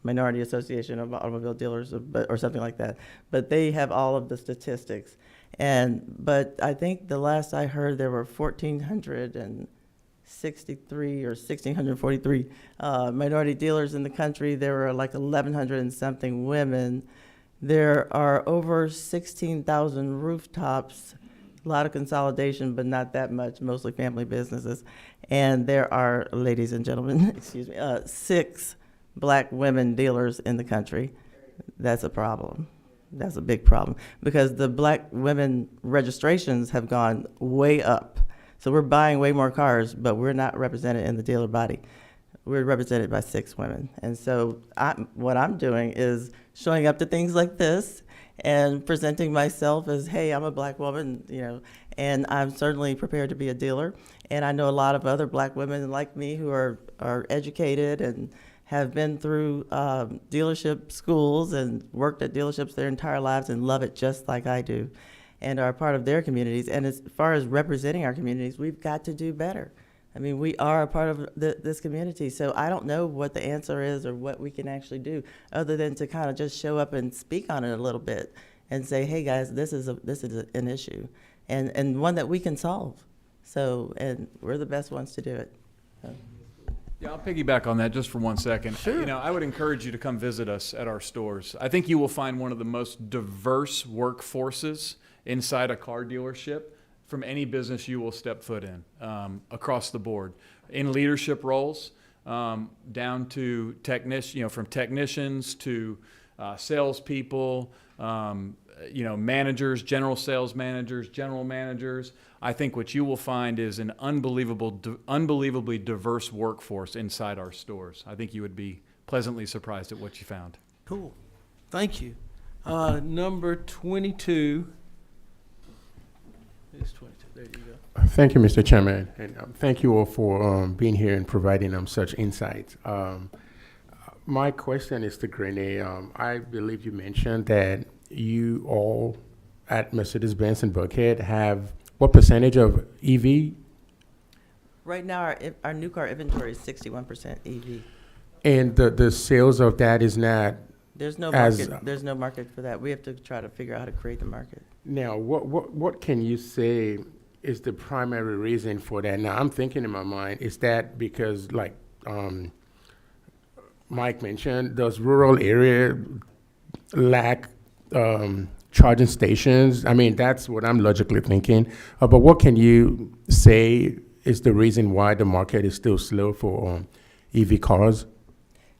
Minority Association of Automobile Dealers, or something like that. But they have all of the statistics. But I think the last I heard, there were 1,463 or 1,643 minority dealers in the country. There were like 1,100 and something women. There are over 16,000 rooftops. A lot of consolidation, but not that much, mostly family businesses. And there are, ladies and gentlemen, excuse me, 6 black women dealers in the country. That's a problem. That's a big problem because the black women registrations have gone way up. So we're buying way more cars, but we're not represented in the dealer body. We're represented by 6 women. And so what I'm doing is showing up to things like this and presenting myself as, hey, I'm a black woman, and I'm certainly prepared to be a dealer. And I know a lot of other black women like me who are educated and have been through dealership schools and worked at dealerships their entire lives and love it just like I do and are part of their communities. And as far as representing our communities, we've got to do better. I mean, we are a part of this community, so I don't know what the answer is or what we can actually do other than to kind of just show up and speak on it a little bit and say, hey, guys, this is an issue and one that we can solve. So, and we're the best ones to do it. So. Yeah, I'll piggyback on that just for 1 second. Sure. I would encourage you to come visit us at our stores. I think you will find one of the most diverse workforces inside a car dealership from any business you will step foot in, across the board, in leadership roles, down to from technicians to salespeople, managers, general sales managers, general managers. I think what you will find is an unbelievably diverse workforce inside our stores. I think you would be pleasantly surprised at what you found. Cool. Thank you. Number 22. It's 22. There you go. Thank you, Mr. Chairman, and thank you all for being here and providing such insights. My question is to Grenade. I believe you mentioned that you all at Mercedes-Benz and Buckhead have what percentage of EV? Right now, our new car inventory is 61% EV. And the sales of that is not. There's no market. There's no market for that. We have to try to figure out how to create the market. Now, what can you say is the primary reason for that? Now, I'm thinking in my mind, is that because, like Mike mentioned, does rural area lack charging stations. I mean, that's what I'm logically thinking. But what can you say is the reason why the market is still slow for EV cars?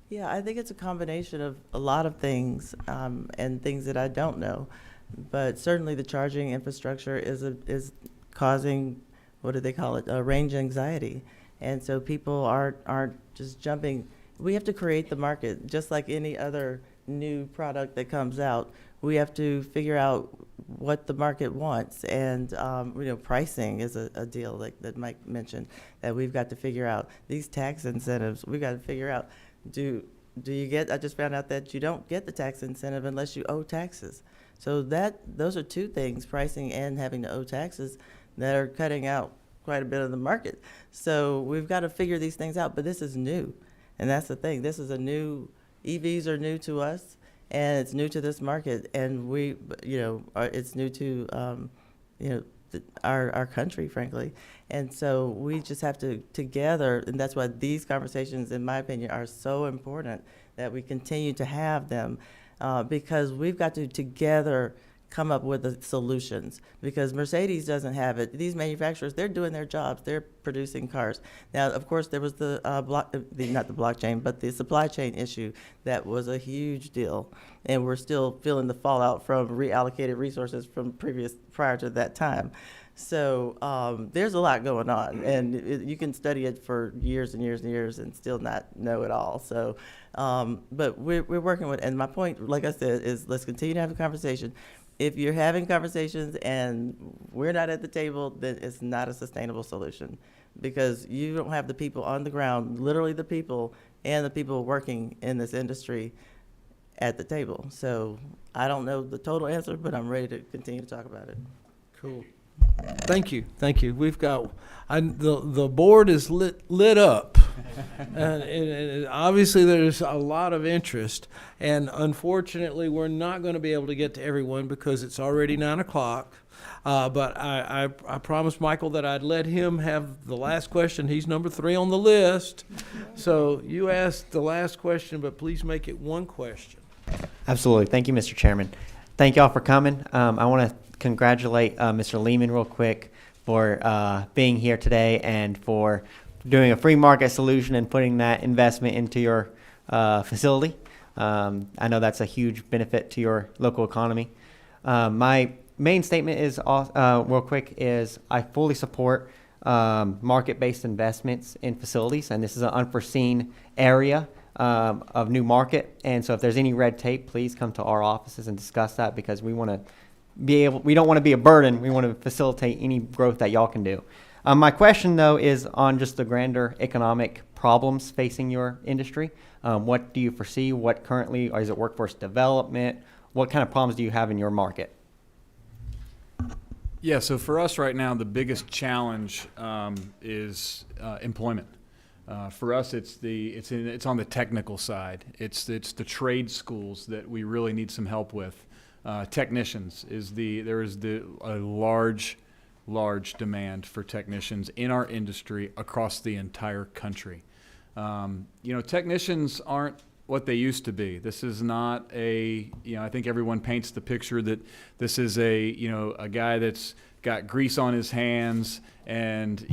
Yeah, I think it's a combination of a lot of things, and things that I don't know. But certainly the charging infrastructure is causing, what do they call it, range anxiety. And so people aren't just jumping. We have to create the market, just like any other new product that comes out. We have to figure out what the market wants. And, pricing is a deal that Mike mentioned that we've got to figure out. These tax incentives, we've got to figure out, do you get, I just found out that you don't get the tax incentive unless you owe taxes. So those are two things, pricing and having to owe taxes, that are cutting out quite a bit of the market. So we've got to figure these things out, but this is new. And that's the thing, this is EVs are new to us, and it's new to this market, and it's new to, our country, frankly. And so we just have to together, and that's why these conversations, in my opinion, are so important, that we continue to have them, because we've got to together come up with the solutions, because Mercedes doesn't have it. These manufacturers, they're doing their jobs. They're producing cars. Now, of course, there was not the blockchain, but the supply chain issue that was a huge deal, and we're still feeling the fallout from reallocated resources from prior to that time. So there's a lot going on, and you can study it for years and years and years and still not know it all. So, but we're working with, and my point, like I said, is let's continue to have a conversation. If you're having conversations and we're not at the table, then it's not a sustainable solution, because you don't have the people on the ground, literally the people and the people working in this industry at the table. So I don't know the total answer, but I'm ready to continue to talk about it. Cool. Thank you. We've got, the board is lit up. And obviously there's a lot of interest, and unfortunately we're not going to be able to get to everyone because it's already 9:00. But I promised Michael that I'd let him have the last question. He's number 3 on the list. So you ask the last question, but please make it one question. Absolutely. Thank you, Mr. Chairman. Thank you all for coming. I want to congratulate Mr. Lehman real quick for being here today and for doing a free market solution and putting that investment into your facility. I know that's a huge benefit to your local economy. My main statement is, real quick, is I fully support market-based investments in facilities, and this is an unforeseen area of new market. And so if there's any red tape, please come to our offices and discuss that, because we don't want to be a burden. We want to facilitate any growth that y'all can do. My question, though, is on just the grander economic problems facing your industry. What do you foresee? What currently, or is it workforce development? What kind of problems do you have in your market? Yeah, so for us right now, the biggest challenge is employment. For us, it's on the technical side. It's the trade schools that we really need some help with. Technicians there is a large demand for technicians in our industry across the entire country. Technicians aren't what they used to be. This is not I think everyone paints the picture that this is a guy that's got grease on his hands and,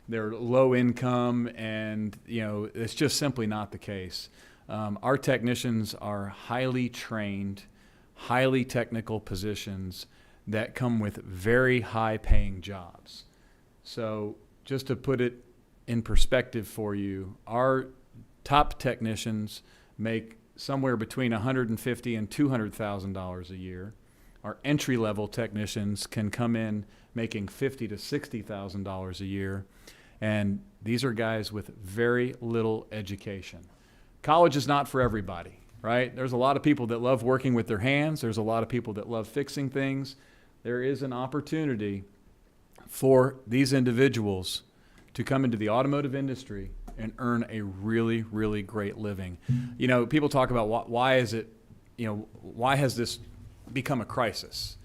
they're low income, and, it's just simply not the case. Our technicians are highly trained, highly technical positions that come with very high paying jobs. So just to put it in perspective for you, our top technicians make somewhere between $150,000 and $200,000 a year. Our entry-level technicians can come in making $50,000 to $60,000 a year, and these are guys with very little education. College is not for everybody, right? There's a lot of people that love working with their hands. There's a lot of people that love fixing things. There is an opportunity for these individuals to come into the automotive industry and earn a really, really great living. People talk about why has this become a crisis?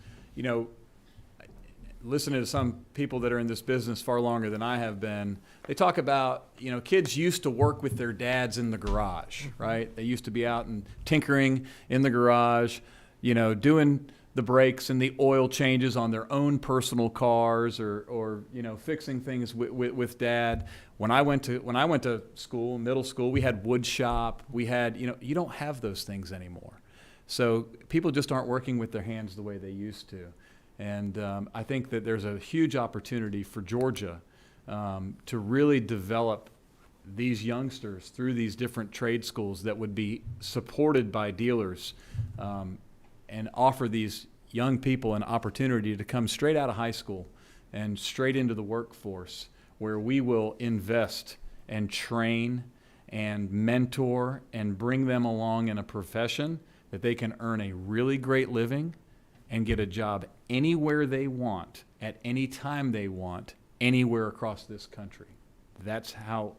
listening to some people that are in this business far longer than I have been, they talk about, you know, kids used to work with their dads in the garage, right? They used to be out and tinkering in the garage, you know, doing the brakes and the oil changes on their own personal cars, or you know, fixing things with dad. When I went to school, middle school, we had wood shop. We had, you know, you don't have those things anymore. So people just aren't working with their hands the way they used to. And I think that there's a huge opportunity for Georgia to really develop these youngsters through these different trade schools that would be supported by dealers, and offer these young people an opportunity to come straight out of high school and straight into the workforce, where we will invest and train and mentor and bring them along in a profession that they can earn a really great living and get a job anywhere they want, at any time they want, anywhere across this country. That's how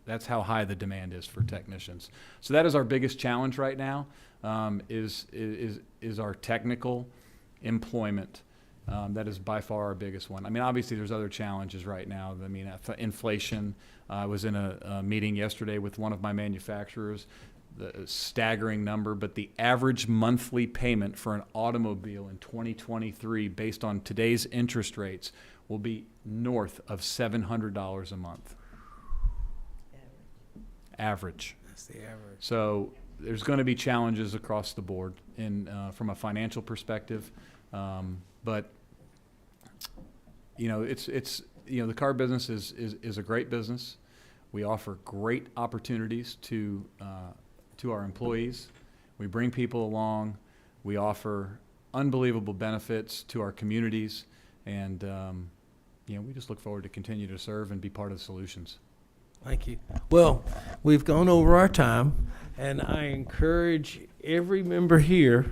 high the demand is for technicians. So that is our biggest challenge right now, is our technical employment. That is by far our biggest one. I mean, obviously there's other challenges right now. I mean, inflation. I was in a meeting yesterday with one of my manufacturers, the staggering number, but the average monthly payment for an automobile in 2023, based on today's interest rates, will be north of $700 a month. Average. That's the average. So there's going to be challenges across the board from a financial perspective, but you know, it's you know, the car business is a great business. We offer great opportunities to our employees. We bring people along. We offer unbelievable benefits to our communities, and you know, we just look forward to continue to serve and be part of the solutions. Thank you. Well, we've gone over our time, and I encourage every member here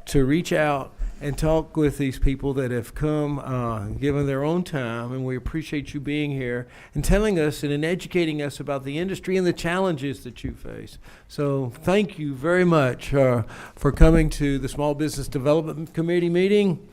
to reach out and talk with these people that have come, given their own time, and we appreciate you being here and telling us and educating us about the industry and the challenges that you face. So thank you very much for coming to the Small Business Development Committee meeting.